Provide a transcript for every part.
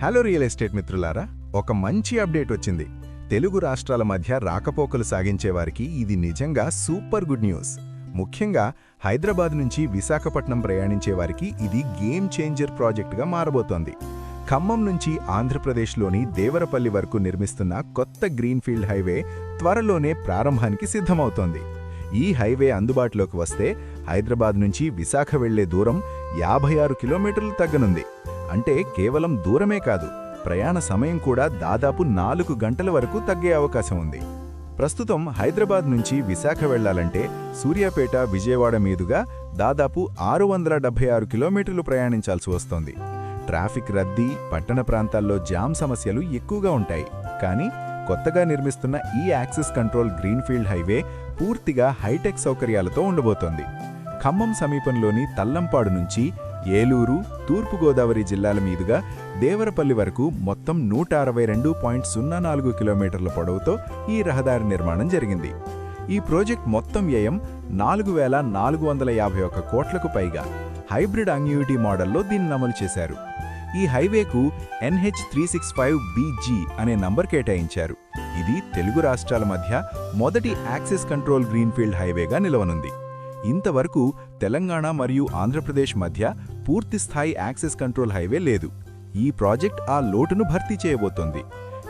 Hello real estate మిత్రులారా, ఒక మంచి అప్డేట్ వచ్చింది. తెలుగు రాష్ట్రాల మధ్య రాకపోకలు సాగించేవారికి ఇది నిజంగా సూపర్ గుడ్ న్యూస్. ముఖ్యంగా హైదరాబాద్ నుంచి విశాఖపట్నం ప్రయాణించేవారికి ఇది గేమ్ చేంజర్ ప్రాజెక్టుగా మారబోతోంది. ఖమ్మం నుంచి ఆంధ్రప్రదేశ్లోని దేవరపల్లి వరకు నిర్మిస్తున్న కొత్త గ్రీన్ఫీల్డ్ హైవే త్వరలోనే ప్రారంభానికి సిద్ధమవుతోంది. ఈ హైవే అందుబాటులోకి వస్తే హైదరాబాద్ నుంచి విశాఖ వెళ్లే దూరం 56 కిలోమీటర్లు తగ్గనుంది. అంటే కేవలం దూరమే కాదు, ప్రయాణ సమయం కూడా దాదాపు 4 గంటల వరకు తగ్గే అవకాశం ఉంది. ప్రస్తుతం హైదరాబాద్ నుంచి విశాఖ వెళ్లాలంటే సూర్యాపేట, విజయవాడ మీదుగా దాదాపు 676 కిలోమీటర్లు ప్రయాణించాల్సి వస్తోంది. ట్రాఫిక్ రద్దీ, పట్టణ ప్రాంతాల్లో జామ్ సమస్యలు ఎక్కువగా ఉంటాయి. కానీ కొత్తగా నిర్మిస్తున్న ఈ యాక్సెస్ కంట్రోల్ గ్రీన్ఫీల్డ్ హైవే పూర్తిగా హైటెక్ సౌకర్యాలతో ఉండబోతోంది. ఖమ్మం సమీపంలోని తల్లంపాడు నుంచి ఏలూరు, తూర్పుగోదావరి జిల్లాల మీదుగా దేవరపల్లి వరకు మొత్తం 162.04 కిలోమీటర్ల పొడవుతో ఈ రహదారి నిర్మాణం జరిగింది. ఈ ప్రాజెక్ట్ మొత్తం వ్యయం 4,451 కోట్లకు పైగా. హైబ్రిడ్ అన్యూయిటీ మోడల్లో దీన్ని అమలు చేశారు. ఈ హైవేకు NH365BG అనే నంబర్ కేటాయించారు. ఇది తెలుగు రాష్ట్రాల మధ్య మొదటి యాక్సెస్ కంట్రోల్ గ్రీన్ఫీల్డ్ హైవేగా నిలవనుంది. ఇంతవరకు తెలంగాణ మరియు ఆంధ్రప్రదేశ్ మధ్య పూర్తిస్థాయి యాక్సెస్ కంట్రోల్ హైవే లేదు. ఈ ప్రాజెక్ట్ ఆ లోటును భర్తీ చేయబోతోంది.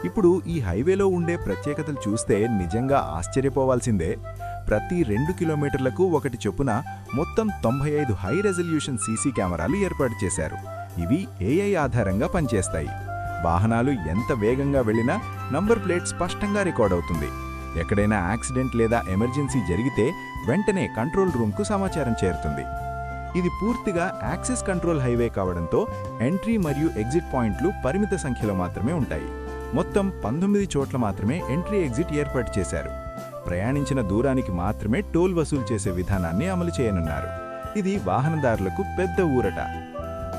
ఇప్పుడు ఈ హైవేలో ఉండే ప్రత్యేకతలు చూస్తే నిజంగా ఆశ్చర్యపోవాల్సిందే. ప్రతి 2 కిలోమీటర్లకు ఒకటి చొప్పున మొత్తం 95 హై రెజల్యూషన్ సీసీ కెమెరాలు ఏర్పాటు చేశారు. ఇవి AI ఆధారంగా పనిచేస్తాయి. వాహనాలు ఎంత వేగంగా వెళ్లినా నంబర్ ప్లేట్ స్పష్టంగా రికార్డ్ అవుతుంది. ఎక్కడైనా యాక్సిడెంట్ లేదా ఎమర్జెన్సీ జరిగితే వెంటనే కంట్రోల్ రూమ్కు సమాచారం చేరుతుంది. ఇది పూర్తిగా యాక్సెస్ కంట్రోల్ హైవే కావడంతో ఎంట్రీ మరియు ఎగ్జిట్ పాయింట్లు పరిమిత సంఖ్యలో మాత్రమే ఉంటాయి. మొత్తం 19 చోట్ల మాత్రమే ఎంట్రీ ఎగ్జిట్ ఏర్పాటు చేశారు. ప్రయాణించిన దూరానికి మాత్రమే టోల్ వసూలు చేసే విధానాన్ని అమలు చేయనున్నారు. ఇది వాహనదారులకు పెద్ద ఊరట.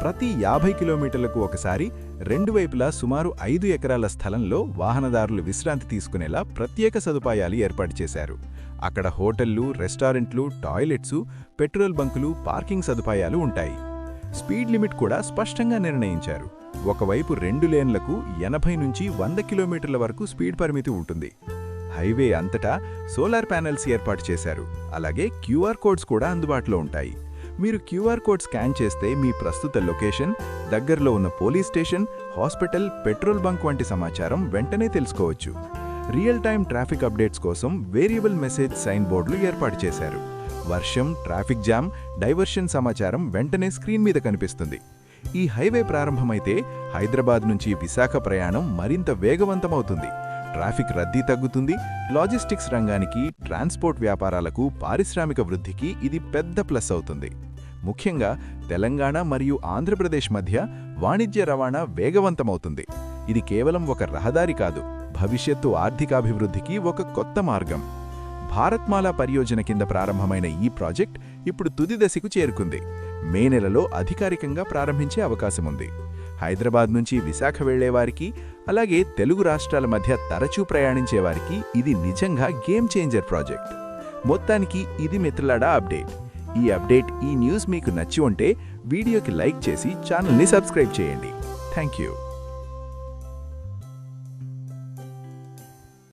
ప్రతి 50 కిలోమీటర్లకు ఒకసారి రెండు వైపులా సుమారు 5 ఎకరాల స్థలంలో వాహనదారులు విశ్రాంతి తీసుకునేలా ప్రత్యేక సదుపాయాలు ఏర్పాటు చేశారు. అక్కడ హోటళ్లు, రెస్టారెంట్లు, టాయిలెట్సు, పెట్రోల్ బంకులు, పార్కింగ్ సదుపాయాలు ఉంటాయి. స్పీడ్ లిమిట్ కూడా స్పష్టంగా నిర్ణయించారు. ఒకవైపు 2 లేన్లకు 80 నుంచి 100 కిలోమీటర్ల వరకు స్పీడ్ పరిమితి ఉంటుంది. హైవే అంతటా సోలార్ ప్యానెల్స్ ఏర్పాటు చేశారు. అలాగే QR కోడ్స్ కూడా అందుబాటులో ఉంటాయి. మీరు QR కోడ్ స్కాన్ చేస్తే మీ ప్రస్తుత లొకేషన్, దగ్గరలో ఉన్న police station, hospital, petrol bunk వంటి సమాచారం వెంటనే తెలుసుకోవచ్చు. రియల్ టైమ్ ట్రాఫిక్ అప్డేట్స్ కోసం వేరియబుల్ మెసేజ్ సైన్ బోర్డులు ఏర్పాటు చేశారు. వర్షం, ట్రాఫిక్ జామ్, డైవర్షన్ సమాచారం వెంటనే స్క్రీన్ మీద కనిపిస్తుంది. ఈ హైవే ప్రారంభమైతే హైదరాబాద్ నుంచి విశాఖ ప్రయాణం మరింత వేగవంతమవుతుంది. ట్రాఫిక్ రద్దీ తగ్గుతుంది. లాజిస్టిక్స్ రంగానికి, ట్రాన్స్పోర్ట్ వ్యాపారాలకు, పారిశ్రామిక వృద్ధికి ఇది పెద్ద ప్లస్ అవుతుంది. ముఖ్యంగా తెలంగాణ మరియు ఆంధ్రప్రదేశ్ మధ్య వాణిజ్య రవాణా వేగవంతమవుతుంది. ఇది కేవలం ఒక రహదారి కాదు, భవిష్యత్తు ఆర్థికాభివృద్ధికి ఒక కొత్త మార్గం. భారత్మాల పరియోజన కింద ప్రారంభమైన ఈ ప్రాజెక్ట్ ఇప్పుడు తుది దశకు చేరుకుంది. మే నెలలో అధికారికంగా ప్రారంభించే అవకాశముంది. హైదరాబాద్ నుంచి విశాఖ వెళ్లేవారికి, అలాగే తెలుగు రాష్ట్రాల మధ్య తరచూ ప్రయాణించేవారికి ఇది నిజంగా గేమ్ చేంజర్ ప్రాజెక్ట్. మొత్తానికి ఇది మిత్రులారా అప్డేట్. ఈ న్యూస్ మీకు నచ్చి ఉంటే వీడియోకి లైక్ చేసి ఛానల్ని సబ్స్క్రైబ్ చేయండి. Thank you.